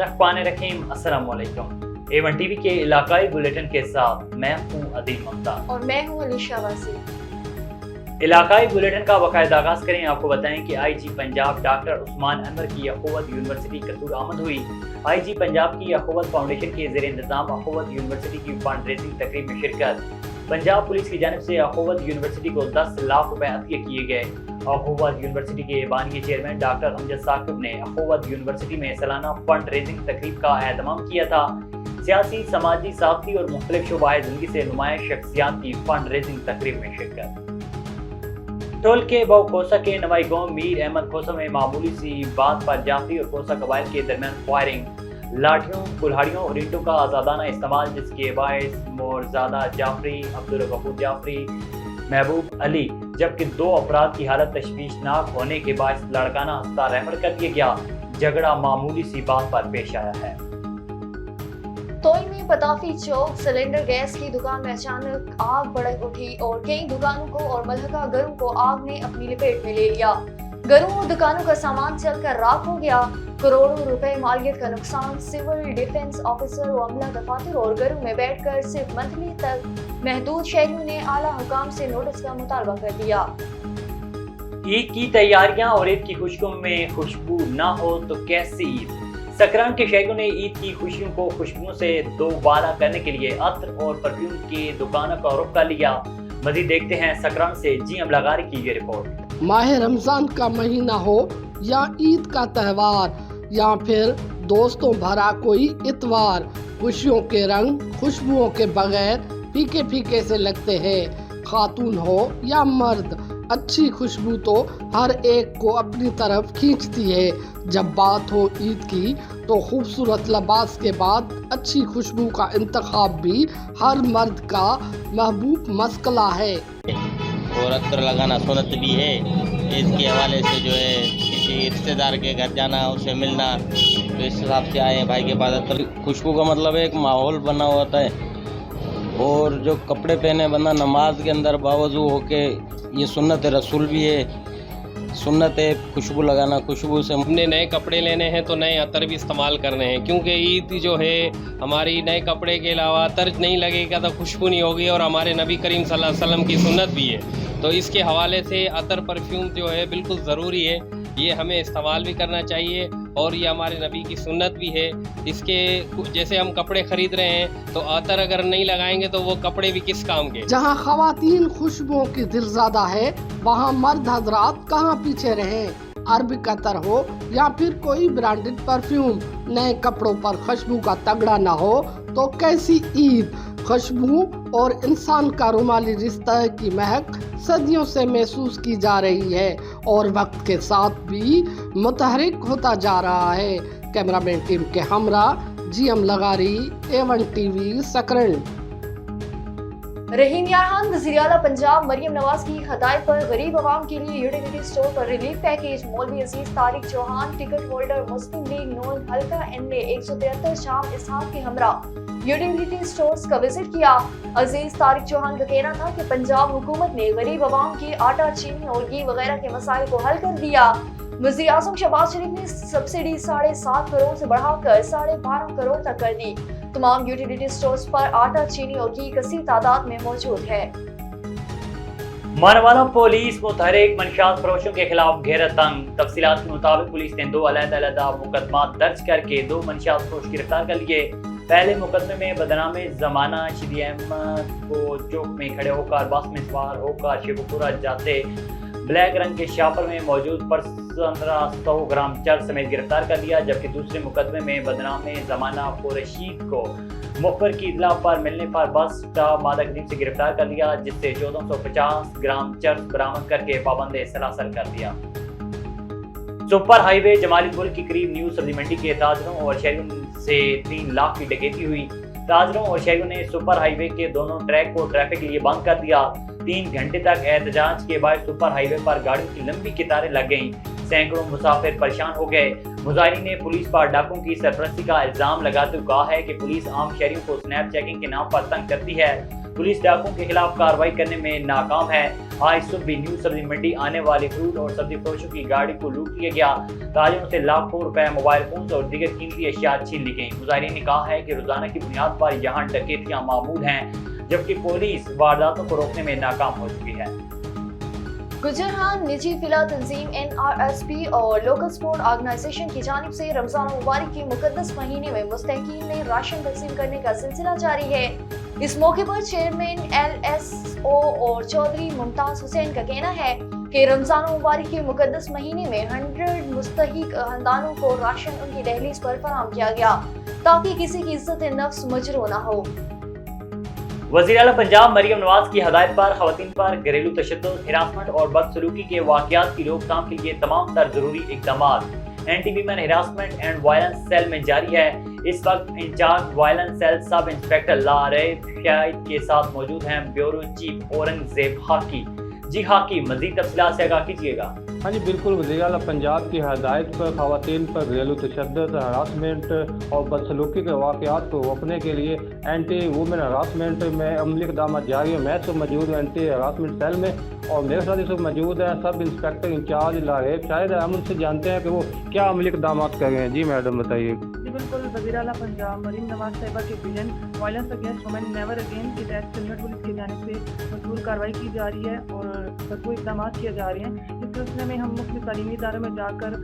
बिस्मिल्लाहिर्रहमानिर्रहीम, अस्सलाम वालेकुम। A1 टीवी के इलाकाई बुलेटिन के साथ मैं हूं अदील ममता और मैं हूं अलीशा वासी। इलाकाई बुलेटिन का बाकायदा आगाज करें। आपको बताएं कि आईजी पंजाब डॉक्टर उस्मान अनवर की अखुवत यूनिवर्सिटी कसूर आमद हुई। आईजी पंजाब की अखुवत फाउंडेशन के ज़ेर इंतज़ाम अखुवत यूनिवर्सिटी की फंड रेजिंग तकरीब में शिरकत। पंजाब पुलिस की जानिब से अखुवत यूनिवर्सिटी को 10 लाख रुपए अतिया किए गए। अखुवत यूनिवर्सिटी के बानी चेयरमैन डॉक्टर अमजद साकिब ने अखुवत यूनिवर्सिटी में सालाना फंड रेजिंग तकरीब का एहतमाम किया था। सियासी, समाजी, साख्ती और मुख्तलिफ शोबाए ज़िंदगी से नुमाया शख्सियात की फंड रेजिंग तकरीब में शिरकत। टोल के बऊ कोसा के नवाई गांव मीर अहमद कोसा में मामूली सी बात पर जाफरी और कोसा कबाइल के दरमियान फायरिंग, लाठियों, कुल्हाड़ियों और ईंटों का आज़ादाना इस्तेमाल, जिसके बायस मोरजादा जाफरी, अब्दुल गफूर जाफरी, महबूब अली जबकि 2 अफराद की हालत तशवीशनाक होने के बायस लड़काना अस्पताल रेफर कर दिया गया। झगड़ा मामूली सी बात पर पेश आया है। तोई में पताफी चौक सिलेंडर गैस की दुकान में अचानक आग भड़क उठी और कई दुकानों को और मलहका घरों को आग ने अपनी लपेट में ले लिया। घरों और दुकानों का सामान जलकर राख हो गया। करोड़ों रुपए मालियत का नुकसान। सिविल डिफेंस ऑफिसर व अमला दफातर और घरों में बैठकर सिर्फ मंथली तक महदूद शहरियों ने आला हुकाम से नोटिस का मुतालबा कर दिया। ईद की तैयारियां और ईद की खुशियों में खुशबू ना हो तो कैसी ईद। सकरान के शहरियों ने ईद की खुशियों को खुशबुओं से दोबारा करने के लिए अत्र और परफ्यूम की दुकानों का रुख कर लिया। मजीद देखते हैं सकरान से जी अमलागारी की ये रिपोर्ट। माह रमजान का महीना हो या ईद का त्यौहार या फिर दोस्तों भरा कोई इतवार, खुशियों के रंग खुशबुओं के बगैर फीके फीके से लगते हैं। खातून हो या मर्द, अच्छी खुशबू तो हर एक को अपनी तरफ खींचती है। जब बात हो ईद की तो खूबसूरत लिबास के बाद अच्छी खुशबू का इंतखाब भी हर मर्द का महबूब मसला है। और अत्तर लगाना सुन्नत भी है। इसके हवाले से जो है किसी रिश्तेदार के घर जाना, उससे मिलना, तो इस हिसाब से आए भाई के पास अत्तर। खुशबू का मतलब एक माहौल बना होता है। और जो कपड़े पहने बंदा नमाज के अंदर बावजू होके, ये सुन्नत रसूल भी है। सुन्नत है खुशबू लगाना। खुशबू से हमने नए कपड़े लेने हैं तो नए अतर भी इस्तेमाल करने हैं, क्योंकि ईद जो है हमारी नए कपड़े के अलावा अतर नहीं लगेगा तो खुशबू नहीं होगी, और हमारे नबी करीम सल्लल्लाहु अलैहि वसल्लम की सुन्नत भी है। तो इसके हवाले से अतर परफ्यूम जो है बिल्कुल ज़रूरी है, ये हमें इस्तेमाल भी करना चाहिए और ये हमारे नबी की सुन्नत भी है। इसके जैसे हम कपड़े खरीद रहे हैं तो अतर अगर नहीं लगाएंगे तो वो कपड़े भी किस काम के। जहां खवातीन खुशबुओं की दिलज़ादा है, वहां मर्द हजरात कहां पीछे रहे। अरबिक अतर हो या फिर कोई ब्रांडेड परफ्यूम, नए कपड़ों पर खुशबू का तगड़ा ना हो तो कैसी ईद। खुशबू और इंसान का रुमाली रिश्ता की महक सदियों से महसूस की जा रही है और वक्त के साथ भी मुतहरिक होता जा रहा है। कैमरामैन टीम के हमरा जीएम लगारी, A1 टीवी, सकरन। रहीम यार वज़ीर आला पंजाब मरियम नवाज की हदायत पर गरीब आवाम के लिए यूटिलिटी स्टोर पर रिलीफ पैकेज। मौलवी अजीज तारिक चौहान, टिकट होल्डर, मुस्लिम लीग नून हल्का NA 173 शाम इसहाक के हमरा यूटिलिटी स्टोर्स का विजिट किया। अजीज तारिक चौहान का कहना था कि पंजाब हुकूमत ने गरीब आवाम के आटा, चीनी और घी वगैरह के मसाइल को हल कर दिया। वज़ीर आज़म शहबाज शरीफ ने सब्सिडी 7.5 करोड़ से बढ़ाकर 12.5 करोड़ तक कर दी। तमाम यूटिलिटी स्टोर्स पर आटा, चीनी और घी कसीर तादाद में मौजूद है। मानवाला पुलिस मुतहरिक मंशियात फरोशों के खिलाफ घेरा तंग। तफसीलात के मुताबिक पुलिस ने 2 अलग-अलग मुकदमा दर्ज करके 2 मंशियात फरोश गिरफ्तार कर लिए। पहले मुकदमे में बदनामे जमाना श्री अहमद को चौक में खड़े होकर बस में सवार होकर शेखुपुरा जाते ब्लैक रंग के शापर में मौजूद 1500 ग्राम चरस समेत गिरफ्तार कर लिया। जबकि दूसरे मुकदमे में बदनामे जमाना रशीद को मुखबर की इतला पर मिलने पर बस स्टॉप मादक नींद से गिरफ्तार कर लिया, जिससे 1450 ग्राम चरस बरामद करके पाबंद सलासल कर दिया। सुपर हाईवे जमाली पुल के करीब न्यू सब्जी मंडी के ताजरों और शहरियों से 3 लाख की डकैती हुई। ताजरों और शहरियों ने सुपर हाईवे के दोनों ट्रैक को ट्रैफिक के लिए बंद कर दिया। 3 घंटे तक एहतजाज के बाद सुपर हाईवे पर गाड़ियों की लंबी कतारें लग गईं। सैकड़ों मुसाफिर परेशान हो गए। मुजाहिरीन ने पुलिस पर डाकुओं की सरपरस्ती का इल्जाम लगाते हुए कहा है कि पुलिस आम शहरियों को स्नैप चेकिंग के नाम पर तंग करती है। पुलिस डाकुओं के खिलाफ कार्रवाई करने में नाकाम है। आज सुबह न्यू सब्जी मंडी आने वाली फ्रूट और सब्जी फरोशों की गाड़ी को लूट लिया गया। ताजिरों से लाखों रुपए, मोबाइल फोन और दीगर कीमती अशिया छीन ली गई। मुजाहिरीन ने कहा है कि रोजाना की बुनियाद पर यहाँ डकैतियां मामूल हैं, जबकि पुलिस वारदातों को रोकने में नाकाम हो चुकी है। गुजरात निजी फिला तंजीम NRSP और लोकल सपोर्ट ऑर्गेनाइजेशन की जानिब से रमजान मुबारक के मुकद्दस महीने में मुस्तहिकीन में राशन तकसीम करने का सिलसिला जारी है। इस मौके पर चेयरमैन LSO और चौधरी मुमताज हुसैन का कहना है कि रमजान मुबारक के मुकद्दस महीने में 100 मुस्तहिक खानदानों को राशन उनकी दहलीज पर फराहम किया गया ताकि किसी की इज्जत नफ्स मजरूह न हो। वज़ीर आला पंजाब मरियम नवाज की हदायत पर खवातीन पर घरेलू तशद्दुद, हिरासमेंट और बदसलूकी के वाक़यात की रोकथाम के लिए तमाम तर जरूरी इक़दामात anti women harassment and violence cell में जारी है। इस वक्त in charge violence cell sub inspector लारेफियाद के साथ मौजूद हैं ब्यूरो चीफ औरंगजेब हाकी। जी हाकी, मज़ीद तफसीलात से आगाह कीजिएगा। हाँ जी बिल्कुल, वज़ीर आला पंजाब की हदायत पर ख़वातीन पर घरेलू तशद्दुद, हरासमेंट और बदसलूकी के वाक़यात को रोकने के लिए एंटी वुमेन हरासमेंट में अमली इक़दाम जारी है। मैं तो मौजूद हूँ एंटी हरासमेंट सेल में और मेरे साथ इस वक्त मौजूद है सब इंस्पेक्टर इंचार्ज लारेब। शायद हम उनसे जानते हैं कि वो क्या अमली इक़दाम कर रहे हैं। जी मैडम बताइए। जी बिल्कुल, वज़ीर आला पंजाब मरीम नवाज साहिबा के vision violence against women never again के तहत सिलहट पुलिस की जानिब से भरपूर कार्रवाई की जा रही है और भरपूर इक़दाम किए जा रहे हैं। इस सिलसिले में हम मुख्तलिफ तालीमी इदारों में जाकर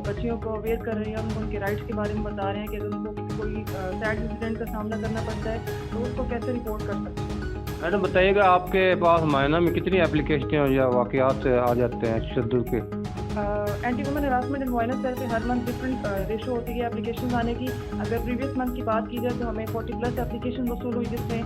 बच्चियों को अवेयर कर रहे हैं, उनके राइट्स के बारे में बता रहे हैं कि अगर उनको कोई सैड इंसिडेंट का सामना करना पड़ता है तो उसको कैसे रिपोर्ट कर सकते हैं। मैडम बताइएगा, आपके पास महीना में कितनी एप्लीकेशन या वाक़यात आ जाते हैं तशद्दुद के? Anti women harassment and violence cell पे हर मंथ डिफरेंट रेशो होती है एप्लीकेशन आने की। अगर प्रीवियस मंथ की बात की जाए तो हमें 40+ एप्लीकेशन वसूल हुई, जिसमें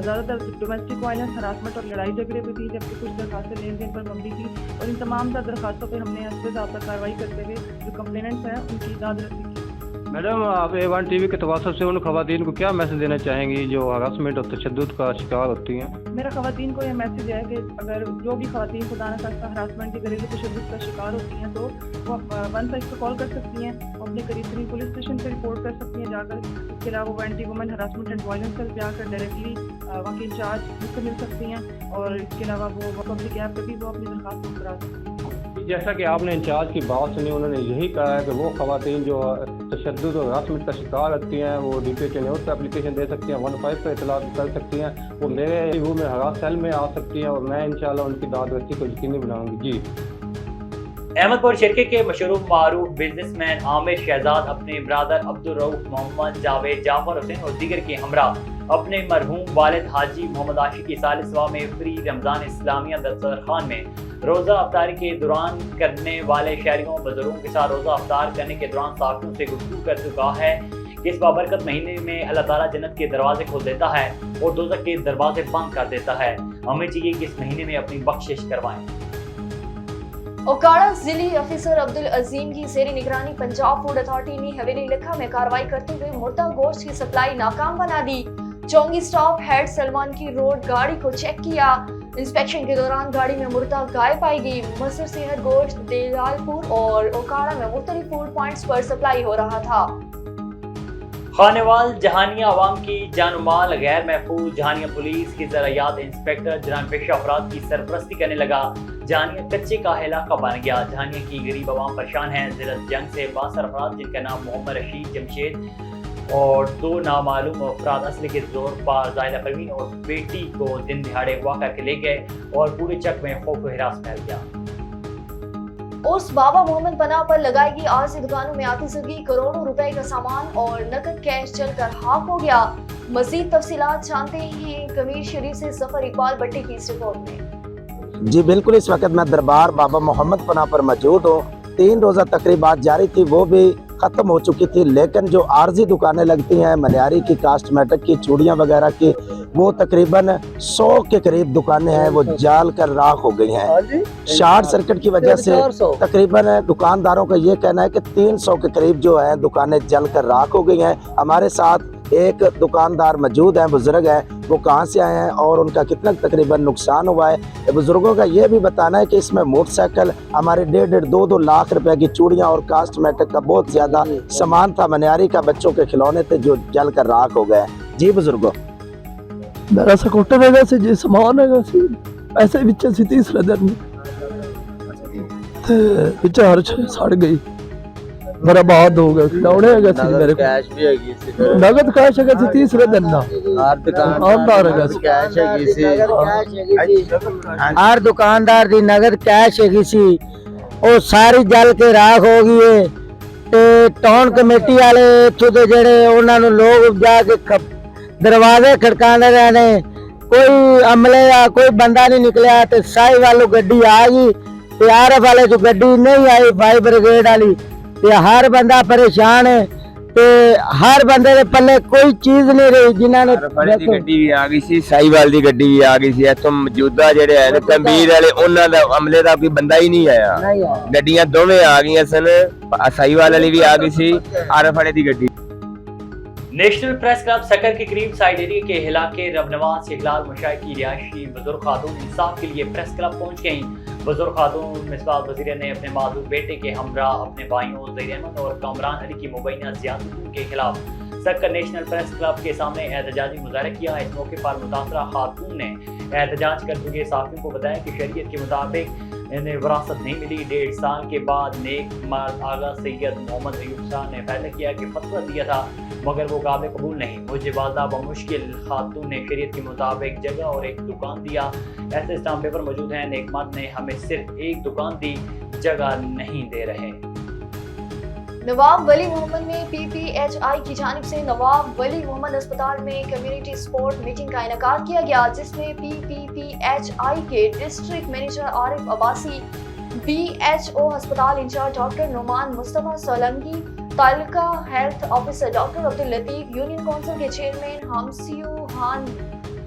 ज़्यादातर डोमेस्टिक वायलेंस, हरासमेंट और लड़ाई झगड़े पे थी, जबकि कुछ दरखास्तें लेन देन पर मबनी थी। और इन तमाम दरखास्तों पर हमने हस्बे ज़ाब्ता कार्रवाई करते हुए जो कंप्लेनेंट्स हैं उनकी दाद रसी की। मैडम, आप A1 TV के तवासुल से उन ख़वातीन को क्या मैसेज देना चाहेंगी जो हरासमेंट और तशद्दुद का शिकार होती हैं? मेरा ख़वातीन को यह मैसेज है कि अगर जो भी ख़वातीन खुदा न खास्ता हरासमेंट की घरेलू तशद्दुद का शिकार होती हैं तो वो 1 पर कॉल कर सकती हैं, अपने करीब तरीन पुलिस स्टेशन पर रिपोर्ट कर सकती हैं जाकर। इसके अलावा वो anti women harassment and violence cell जाकर डायरेक्टली वहाँ के इंचार्ज मुझसे मिल सकती हैं और इसके अलावा वो पब्लिक ऐप पर भी वो अपनी दरख्वास्त करा सकती हैं। जैसा कि आपने इंचार्ज की बात सुनी, उन्होंने यही कहा है कि वो ख़वातीन जो तशद्दुद और हरासमेंट का शिकार होती हैं वो DPH न्यूज़ पर एप्लीकेशन दे सकती हैं, 15 पर इतला कर सकती हैं, वो मेरे वो में हरास सेल में आ सकती हैं और मैं इंशाल्लाह उनकी दाद रसी को यकीनी बनाऊंगी। जी। अहमदपुर शरके के मशहूर मारूफ बिजनेसमैन आमिर शहजाद अपने ब्रादर अब्दुल रऊफ मोहम्मद, जावेद, जाफर हुसैन और दीगर के हमरा अपने मरहूम वालिद हाजी मोहम्मद आशिक की सालिसवा में फ्री रमजान इस्लामिया दस्तरखान में रोज़ा अफ्तारी के दौरान करने वाले शहरियों बुजुर्गों के साथ रोज़ा अफ्तार करने के दौरान साथियों से गुफ्तगू कर चुका है कि इस बाबरकत महीने में अल्लाह ताला जन्नत के दरवाजे खोल देता है और दोज़ख के दरवाजे बंद कर देता है। हमें चाहिए कि इस महीने में अपनी बख्शिश करवाएं। ओकाड़ा जिली अफसर अब्दुल अजीम की जेर निगरानी पंजाब फूड अथॉरिटी ने हवेली लिखा में कार्रवाई करते हुए मुर्दा गोश्त की सप्लाई नाकाम बना दी। चौंगी स्टॉप हेड सलमान की रोड गाड़ी को चेक किया। इंस्पेक्शन के दौरान गाड़ी में मुर्दा गाय पाई गई। मसर सेहत गोश्त देलालपुर और ओकाड़ा में मुख्तलिफ फूड पॉइंट्स पर सप्लाई हो रहा था। खानेवाल जहानिया अवाम की जान माल गैर महफूज। जहानिया पुलिस की ज़रायात इंस्पेक्टर जनान पेशा अफराद की सरपरस्ती करने लगा। जहानिया कच्चे का इलाका बन गया। जहानिया की गरीब अवाम परेशान है। जिलत जंग से 62 अफराद जिनका नाम मोहम्मद रशीद जमशेद और 2 नामालूम अफराद असले के जोर पर जायदा परवीन और बेटी को दिन दिहाड़े अगवा करके ले गए और पूरे चक में खौफ व हिरास फैल गया। उस बाबा मोहम्मद पनाह पर लगाई गई आरजी दुकानों में आती सगी करोड़ों रुपए का सामान और नकद कैश जलकर खाक हो गया। मजीद तफसीलात जानते हैं कमीर शरीफ से जफर इकबाल भट्टी की इस रिपोर्ट में। जी बिल्कुल, इस वक्त मैं दरबार बाबा मोहम्मद पनाह पर मौजूद हूँ। 3 रोज़ा तकरीबात जारी थी, वो भी ख़त्म हो चुकी थी, लेकिन जो आर्जी दुकानें लगती हैं मनियारी की, कास्टमेटिक की, चूड़ियाँ वगैरह की, वो तकरीबन 100 के करीब दुकानें हैं वो जाल कर राख हो गई हैं। शॉर्ट सर्किट की वजह से तकरीबन दुकानदारों का ये कहना है कि 300 के करीब जो है दुकानें जल कर राख हो गई हैं। हमारे साथ एक दुकानदार मौजूद हैं, बुजुर्ग हैं, वो कहाँ से आए हैं और उनका कितना तकरीबन नुकसान हुआ है। बुजुर्गों का ये भी बताना है कि इसमें मोटरसाइकिल, हमारे 1.5-2 लाख रुपए की चूड़ियाँ और कास्टमेटिक का बहुत ज़्यादा सामान था, मनियारी का, बच्चों के खिलौने थे जो जल कर राख हो गए। जी बुजुर्गों। ਮੇਰਾ ਸਕੂਟਰ ਹੈਗਾ ਸੀ ਜੀ, ਸਮਾਨ ਹੈਗਾ ਸੀ, ਪੈਸੇ ਵਿੱਚ ਸੀ ਤੀਸਰੇ ਦਿਨ ਤੇ ਵਿੱਚ ਹਰਚ ਸੜ ਗਈ, ਬਰਬਾਦ ਹੋ ਗਿਆ। ਖਿਡੌਣੇ ਹੈਗਾ ਸੀ ਮੇਰੇ ਕੋਲ, ਕੈਸ਼ ਵੀ ਹੈਗੀ ਸੀ, ਨਗਦ ਕੈਸ਼ ਹੈਗਾ ਸੀ ਤੀਸਰੇ ਦਿਨ ਦਾ, ਹਰ ਦੁਕਾਨਦਾਰ ਹੈਗਾ ਸੀ, ਕੈਸ਼ ਹੈਗੀ ਸੀ, ਹਰ ਦੁਕਾਨਦਾਰ ਦੀ ਨਗਦ ਕੈਸ਼ ਹੈਗੀ ਸੀ। ਉਹ ਸਾਰੀ ਜਲ ਕੇ ਰਾਖ ਹੋ ਗਈ ਹੈ ਤੇ ਟਾਊਨ ਕਮੇਟੀ ਵਾਲੇ ਇੱਥੋਂ ਦੇ ਜਿਹੜੇ ਉਹਨਾਂ ਨੂੰ ਲੋਕ ਜਾ ਕੇ ਦਰਵਾਜ਼ੇ ਖੜਕਾਉਂਦੇ ਰਹੇ ਨੇ, ਕੋਈ ਅਮਲੇ ਦਾ ਕੋਈ ਬੰਦਾ ਨਹੀਂ ਨਿਕਲਿਆ ਤੇ ਸਾਈ ਵਾਲੂ ਗੱਡੀ ਆ ਗਈ ਤੇ ਆਰਫ ਵਾਲੇ ਚ ਗੱਡੀ ਨਹੀਂ ਆਈ, ਫਾਇਰ ਬ੍ਰਿਗੇਡ ਵਾਲੀ, ਤੇ ਹਰ ਬੰਦਾ ਪਰੇਸ਼ਾਨ ਹੈ ਤੇ ਹਰ ਬੰਦੇ ਦੇ ਪੱਲੇ ਕੋਈ ਚੀਜ਼ ਨਹੀਂ ਰਹੀ। ਜਿਨ੍ਹਾਂ ਨੇ ਦੀ ਗੱਡੀ ਵੀ ਆ ਗਈ ਸੀ, ਸਾਈਵਾਲ ਦੀ ਗੱਡੀ ਵੀ ਆ ਗਈ ਸੀ, ਇੱਥੋਂ ਮੌਜੂਦਾ ਜਿਹੜੇ ਹੈ ਨੇ ਤੰਬੀਰ ਵਾਲੇ ਉਹਨਾਂ ਦਾ ਅਮਲੇ ਦਾ ਕੋਈ ਬੰਦਾ ਹੀ ਨਹੀਂ ਆਇਆ। ਗੱਡੀਆਂ ਦੋਵੇਂ ਆ ਗਈਆਂ ਸਨ, ਸਾਈਵਾਲ ਵਾਲੀ ਵੀ ਆ ਗਈ ਸੀ, ਆਰਫ ਵਾਲੇ ਦੀ ਗੱਡੀ। नेशनल प्रेस क्लब सकर के करीब साइड एरिया के इलाके रबनवाज से हिलाल मुशाह की रिहायशी बुजुर्ग खातून इंसाफ के लिए प्रेस क्लब पहुंच गई। बुजुर्ग खातून मिसबाह वजीर ने अपने मासूम बेटे के हमरा अपने भाइयों ज़हीर अहमद और कामरान अली की मुबैना ज़्यादतियों के खिलाफ सकर नेशनल प्रेस क्लब के सामने एहतजाजी मुजाहरा किया। इस मौके पर मुतासरा खातून ने एहतजाज करते हुए साफियों को बताया कि शरीयत के मुताबिक इन्हें विरासत नहीं मिली। 1.5 साल के बाद नेक मर्द आगा सैयद मोहम्मद अयूब शाह ने फैसला किया कि फतवा दिया था मगर वो काबिल कबूल नहीं। मुझे वालदा बमुश्किल खातून ने शरीयत के मुताबिक जगह और एक दुकान दिया। ऐसे स्टाम्प पेपर मौजूद हैं। नेक मर्द ने हमें सिर्फ एक दुकान दी, जगह नहीं दे रहे। नवाब वली मोहम्मद में PPHI की जानिब से नवाब वली मोहम्मद अस्पताल में कम्युनिटी सपोर्ट मीटिंग का इनेकाद किया गया, जिसमें PPHI के district manager Arif Abbasi, BHO अस्पताल in charge doctor Numan Mustafa Solanki, taluka health officer doctor Abdul Latif, union council के चेयरमैन हमसियो खान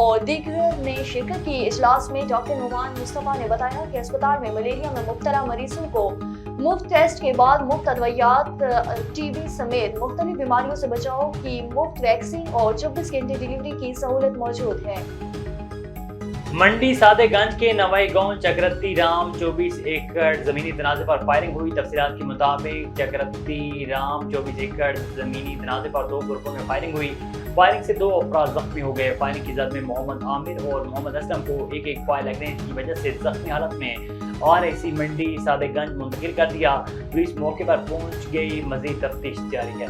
और दीगर ने शिरकत की। इजलास में डॉक्टर नुमान मुस्तफा ने बताया कि अस्पताल में मलेरिया में मुब्तला मरीजों को मुफ्त टेस्ट के बाद मुफ्त अदवियात, TB समेत मुख्तलिफ बीमारियों से बचाव की मुफ्त वैक्सीन और 24 घंटे डिलीवरी की सहूलत मौजूद है। मंडी सादेगंज के नवाई गांव चक्रती राम 24 एकड़ जमीनी तनाज़े पर फायरिंग हुई। तफसीलात के मुताबिक चक्रती राम 24 एकड़ जमीनी तनाज़े पर 2 ग्रुपों में फायरिंग हुई। फायरिंग से 2 अफराद जख्मी हो गए। फायरिंग की जद में मोहम्मद आमिर और मोहम्मद असलम को एक फायर लगने की वजह से जख्मी हालत में RAC मंडी सादेगंज मुंतकिल कर दिया। पुलिस मौके पर पहुंच गई, मजीद तफ्तीश जारी है।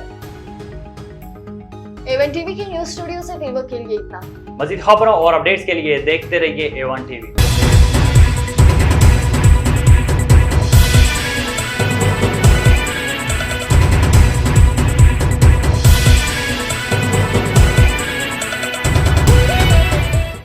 A1 TV के न्यूज स्टूडियो से फिर वक्त के लिए इतना। मजीद खबरों और अपडेट्स के लिए देखते रहिए A1 TV।